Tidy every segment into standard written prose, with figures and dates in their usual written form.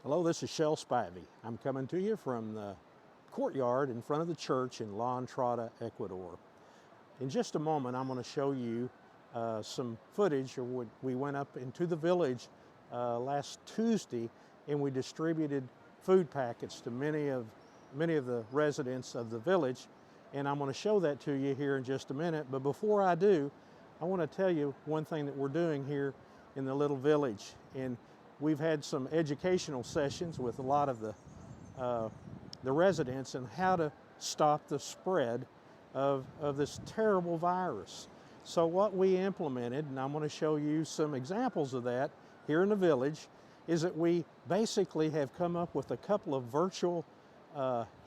Hello, this is Shel Spivey. I'm coming to you from the courtyard in front of the church in Entrada, Ecuador. In just a moment, I'm going to show you some footage of when we went up into the village last Tuesday and we distributed food packets to many of the residents of the village. And I'm going to show that to you here in just a minute. But before I do, I want to tell you one thing that we're doing here in the little village. And we've had some educational sessions with a lot of the residents on how to stop the spread of this terrible virus. So what we implemented, and I'm going to show you some examples of that here in the village, is that we basically have come up with a couple of virtual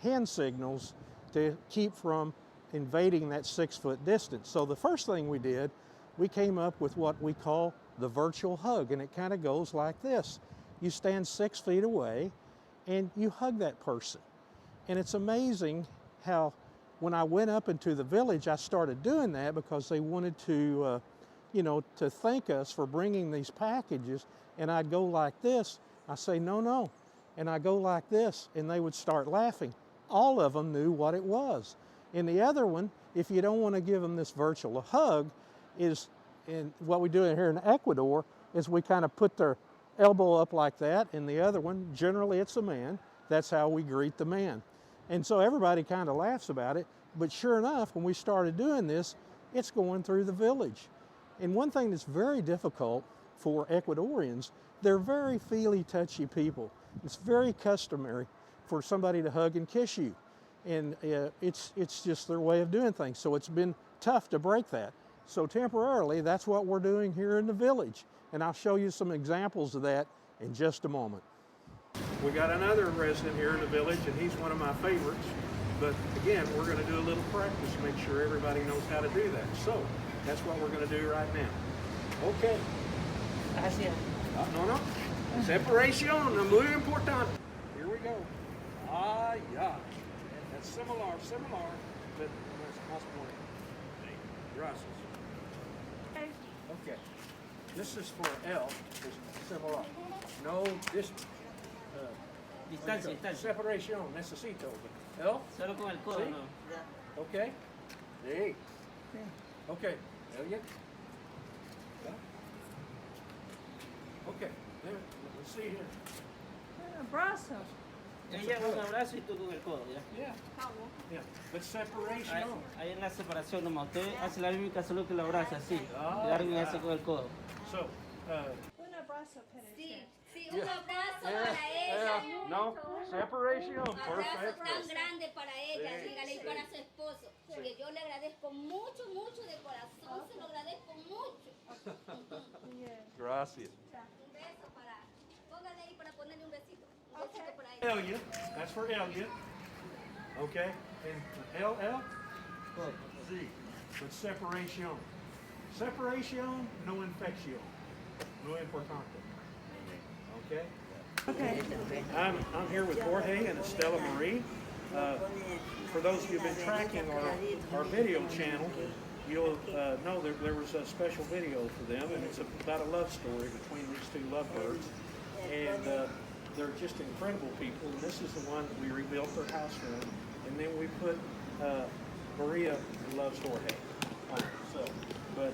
hand signals to keep from invading that 6-foot distance. So the first thing we did, we came up with what we call the virtual hug, and it kind of goes like this. You stand 6 feet away and you hug that person. And it's amazing how when I went up into the village, I started doing that because they wanted to, to thank us for bringing these packages. And I'd go like this. I say, no, no. And I go like this, and they would start laughing. All of them knew what it was. And the other one, if you don't want to give them this virtual hug, and what we do here in Ecuador is we kind of put their elbow up like that, and the other one, generally it's a man, that's how we greet the man. And so everybody kind of laughs about it, but sure enough, when we started doing this, it's going through the village. And one thing that's very difficult for Ecuadorians, they're very feely, touchy people. It's very customary for somebody to hug and kiss you. And it's just their way of doing things. So it's been tough to break that. So temporarily, that's what we're doing here in the village. And I'll show you some examples of that in just a moment. We got another resident here in the village, and he's one of my favorites. But again, we're going to do a little practice to make sure everybody knows how to do that. So that's what we're going to do right now. Okay. Gracias. No. Separación, muy importante. Here we go. Yeah. That's similar, but that's más bueno. Gracias. Okay. This is for L. It's similar. No Distancia. separación. Necesito. L. Solo con el codo, ¿Sí? ¿no? Okay. Sí. Okay. Elliot. Okay. There. Let's see here. Abrazo. Ella un abrazo y tú con el codo, ¿ya? Yeah. But separation. Ahí en la separación nomás. Usted hace la mímica solo que la abraza, así. Largo y hace con el codo. So, Un abrazo, Sí, Peneche. un abrazo para ella. no, separation. Un abrazo Perfecto. tan grande para ella, Sí, dígale, y sí. para su esposo. Que yo le agradezco mucho de corazón, se lo agradezco mucho. Yeah. Gracias. Un beso para, póngale ahí para ponerle un besito. Un besito para ella. Elliot, that's for Elliot. Okay, and LL, Z, but separation. Separation, no infección. Muy importante. Okay? Okay. I'm here with Jorge and Estela Marie. For those of you who've been tracking our video channel, you'll know that there was a special video for them, and it's about a love story between these two lovebirds. And they're just incredible people, and this is the one that we rebuilt their house for them. And then we put Maria loves Jorge on it. So, but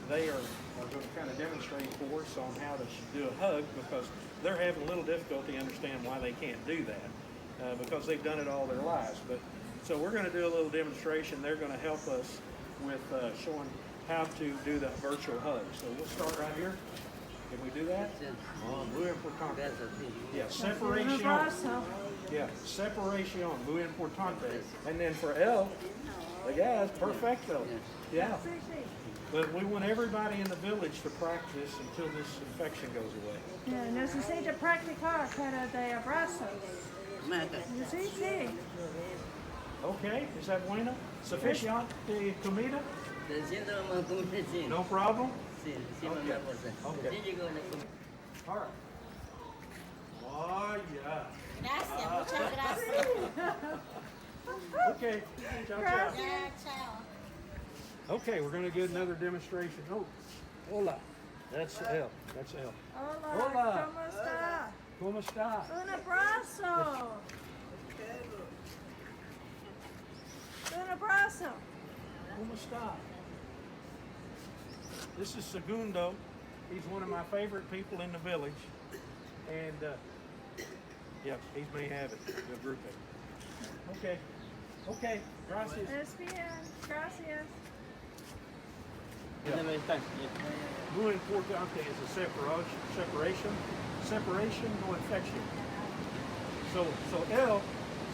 they are going to kind of demonstrate for us on how to do a hug, because they're having a little difficulty understanding why they can't do that, because they've done it all their lives. But so we're going to do a little demonstration. They're going to help us with showing how to do that virtual hug. So we'll start right here. Can we do that? Muy importante. Yeah, separation. Un abrazo. Yeah, separation, muy importante. And then for L, the guys, perfecto. Yeah. Sí, sí. But we want everybody in the village to practice until this infection goes away. Yeah, necesita practicar para de abrazos. Sí, sí. Okay, is that bueno? Sufficient comida? No problem? Okay. All right. Oh, yeah. Gracias, muchas gracias. Okay. Ciao, ciao. Ya, chao. Okay, we're going to get another demonstration. Oh, hola. That's L. That's L. Hola, Hola. ¿cómo está? ¿Cómo está? Un abrazo. Un abrazo. ¿Cómo está? This is Segundo. He's one of my favorite people in the village. And, yeah, he's may have it. The group. Okay. Okay. Gracias. Es bien. Gracias. ¿Dónde están? Muy importante is a separation, no infection. So L,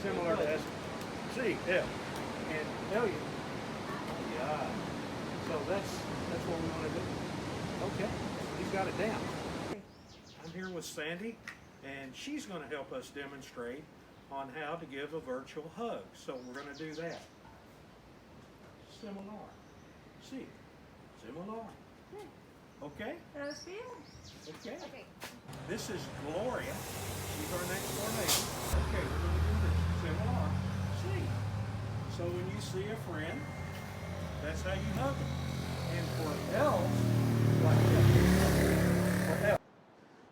similar to S. C, L. And L, yeah. So that's what we want to do. Okay, he's got it down. I'm here with Sandy, and she's going to help us demonstrate on how to give a virtual hug. So we're going to do that. Similar. C. Similar. Okay? Es bien. Okay. Okay. This is Gloria. She's our next door neighbor. Okay, we're going to do this. Similar. See. So when you see a friend, that's how you hug them. And for L, like this. For L.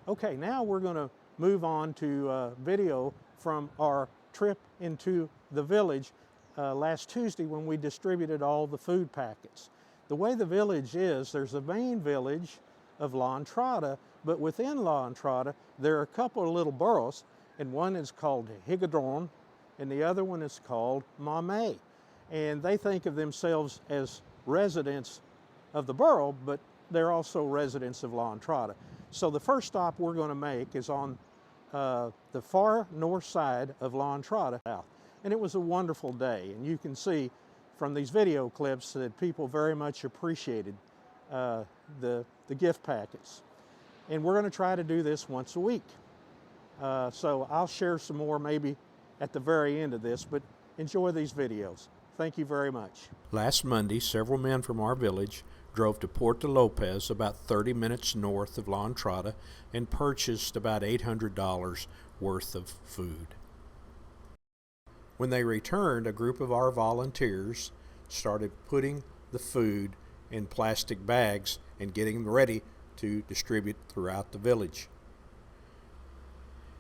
Okay, now we're going to move on to video from our trip into the village last Tuesday when we distributed all the food packets. The way the village is, there's a main village of La Entrada, but within La Entrada, there are a couple of little boroughs, and one is called Higadron, and the other one is called Mamé. And they think of themselves as residents of the borough, but they're also residents of La Entrada. So the first stop we're going to make is on the far north side of La Entrada. And it was a wonderful day, and you can see from these video clips that people very much appreciated the gift packets. And we're going to try to do this once a week. So I'll share some more maybe at the very end of this, but enjoy these videos. Thank you very much. Last Monday, several men from our village drove to Puerto Lopez, about 30 minutes north of La Entrada, and purchased about $800 worth of food. When they returned, a group of our volunteers started putting the food in plastic bags and getting them ready to distribute throughout the village.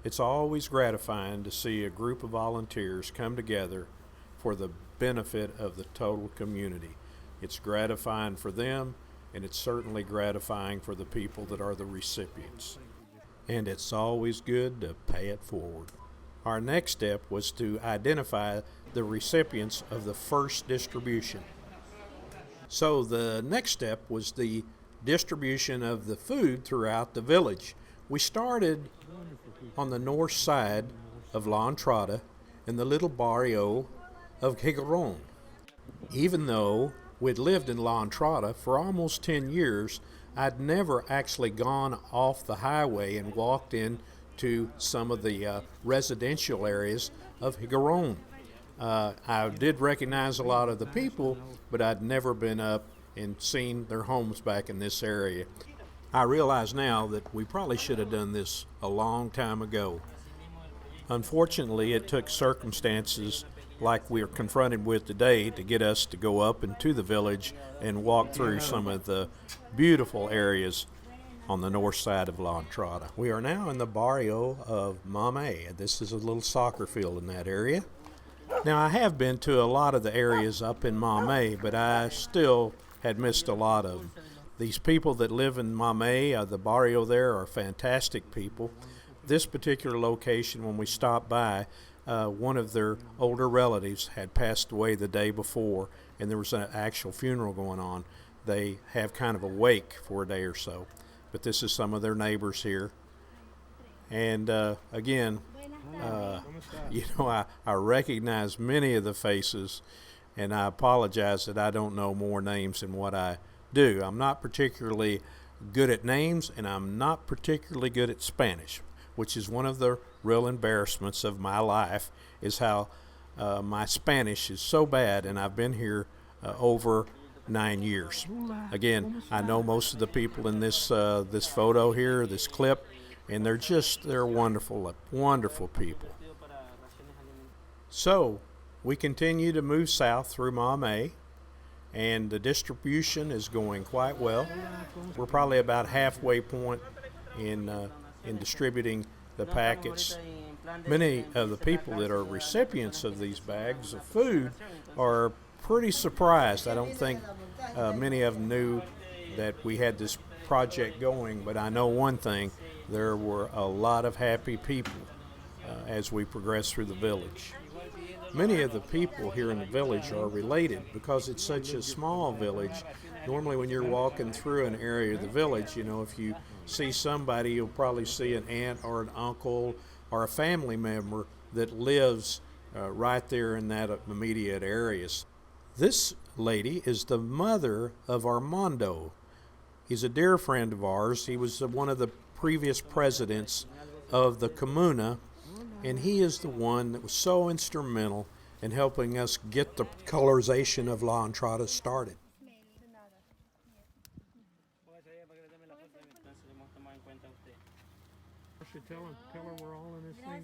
It's always gratifying to see a group of volunteers come together for the benefit of the total community. It's gratifying for them, and it's certainly gratifying for the people that are the recipients. And it's always good to pay it forward. Our next step was to identify the recipients of the first distribution. So the next step was the distribution of the food throughout the village. We started on the north side of La Entrada in the little barrio of Gigaron. Even though we'd lived in La Entrada for almost 10 years, I'd never actually gone off the highway and walked in to some of the residential areas of Gigaron. I did recognize a lot of the people, but I'd never been up and seen their homes back in this area. I realize now that we probably should have done this a long time ago. Unfortunately, it took circumstances like we're confronted with today to get us to go up into the village and walk through some of the beautiful areas on the north side of La Entrada. We are now in the barrio of Mamé. This is a little soccer field in that area. Now, I have been to a lot of the areas up in Mamé, but I still had missed a lot of them. These people that live in Mamé, the barrio there, are fantastic people. This particular location, when we stopped by, one of their older relatives had passed away the day before, and there was an actual funeral going on. They have kind of a wake for a day or so. But this is some of their neighbors here. And again, I recognize many of the faces, and I apologize that I don't know more names than what I do. I'm not particularly good at names, and I'm not particularly good at Spanish, which is one of the real embarrassments of my life, is how my Spanish is so bad, and I've been here over 9 years. Again, I know most of the people in this this photo here, this clip, and they're wonderful, wonderful people. So we continue to move south through Mamé, and the distribution is going quite well. We're probably about halfway point in distributing the packets. Many of the people that are recipients of these bags of food are pretty surprised. I don't think many of them knew that we had this project going, but I know one thing, there were a lot of happy people as we progressed through the village. Many of the people here in the village are related because it's such a small village. Normally when you're walking through an area of the village, you know, if you see somebody, you'll probably see an aunt or an uncle or a family member that lives right there in that immediate areas. This lady is the mother of Armando. He's a dear friend of ours. He was one of the previous presidents of the Comuna, and he is the one that was so instrumental in helping us get the colorization of La Entrada started.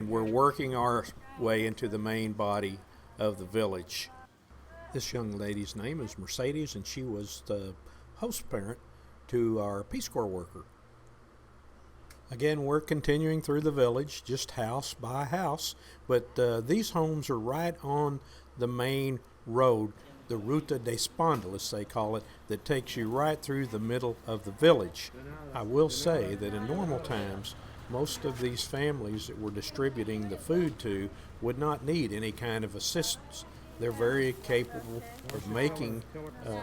We're working our way into the main body of the village. This young lady's name is Mercedes, and she was the host parent to our Peace Corps worker. Again, we're continuing through the village, just house by house, but these homes are right on the main road, the Ruta de Espándoles, they call it, that takes you right through the middle of the village. I will say that in normal times, most of these families that we're distributing the food to would not need any kind of assistance. They're very capable of making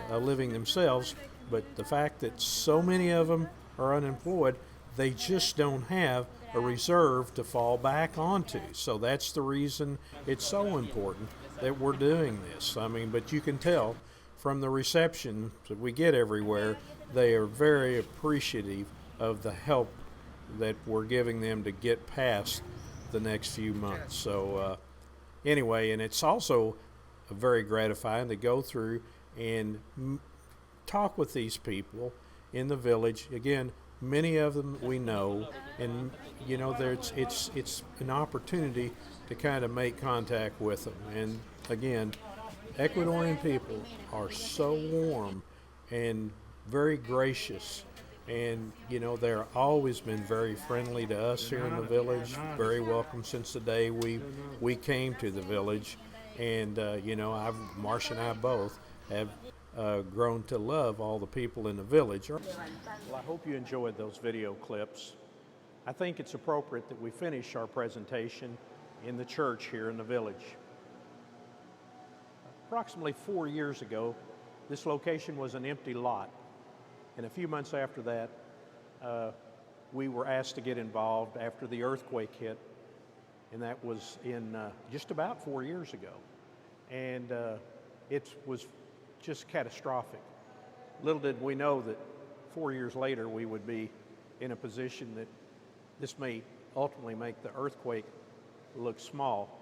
a living themselves, but the fact that so many of them are unemployed, they just don't have a reserve to fall back onto. So that's the reason it's so important that we're doing this. I mean, but you can tell from the reception that we get everywhere, they are very appreciative of the help that we're giving them to get past the next few months. So anyway, and it's also very gratifying to go through and talk with these people in the village. Again, many of them we know, and you know, it's an opportunity to kind of make contact with them. And again, Ecuadorian people are so warm and very gracious, and you know, they're always been very friendly to us here in the village, very welcome since the day we came to the village. And you know, Marcia and I both have grown to love all the people in the village. Well, I hope you enjoyed those video clips. I think it's appropriate that we finish our presentation in the church here in the village. Approximately 4 years ago, this location was an empty lot. And a few months after that, we were asked to get involved after the earthquake hit. And that was in just about 4 years ago. And it was just catastrophic. Little did we know that 4 years later we would be in a position that this may ultimately make the earthquake look small.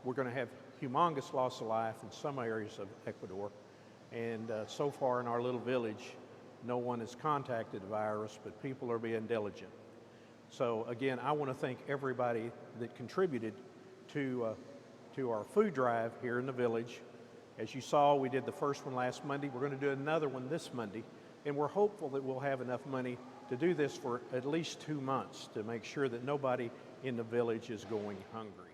We're going to have humongous loss of life in some areas of Ecuador, and so far in our little village, no one has contacted the virus, but people are being diligent. So again, I want to thank everybody that contributed to our food drive here in the village. As you saw, we did the first one last Monday. We're going to do another one this Monday, and we're hopeful that we'll have enough money to do this for at least 2 months to make sure that nobody in the village is going hungry.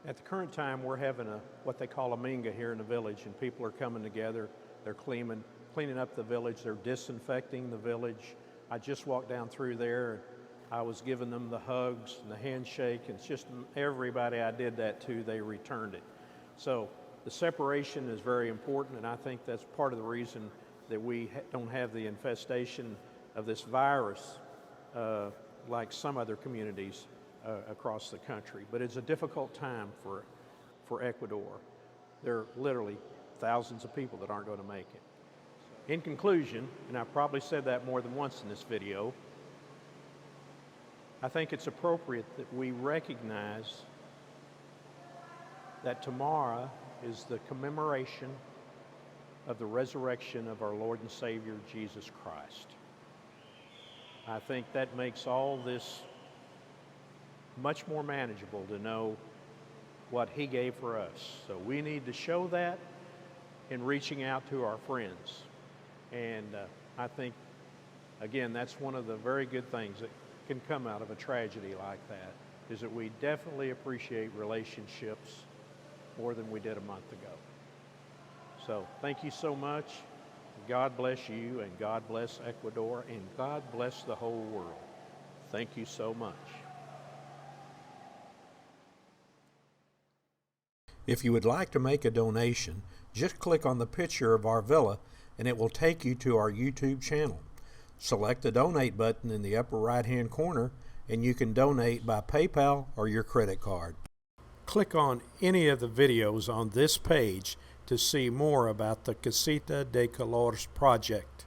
At the current time, we're having what they call a minga here in the village, and people are coming together. They're cleaning up the village. They're disinfecting the village. I just walked down through there, and I was giving them the hugs and the handshake, and it's just everybody I did that to, they returned it. So the separation is very important, and I think that's part of the reason that we don't have the infestation of this virus like some other communities across the country. But it's a difficult time for Ecuador. There are literally thousands of people that aren't going to make it. In conclusion, and I've probably said that more than once in this video, I think it's appropriate that we recognize that tomorrow is the commemoration of the resurrection of our Lord and Savior, Jesus Christ. I think that makes all this much more manageable to know what He gave for us. So we need to show that in reaching out to our friends. And I think, again, that's one of the very good things can come out of a tragedy like that is that we definitely appreciate relationships more than we did a month ago. So thank you so much. God bless you, and God bless Ecuador, and God bless the whole world. Thank you so much. If you would like to make a donation, just click on the picture of our villa and it will take you to our YouTube channel. Select the donate button in the upper right hand corner and you can donate by PayPal or your credit card. Click on any of the videos on this page to see more about the Casita de Colores project.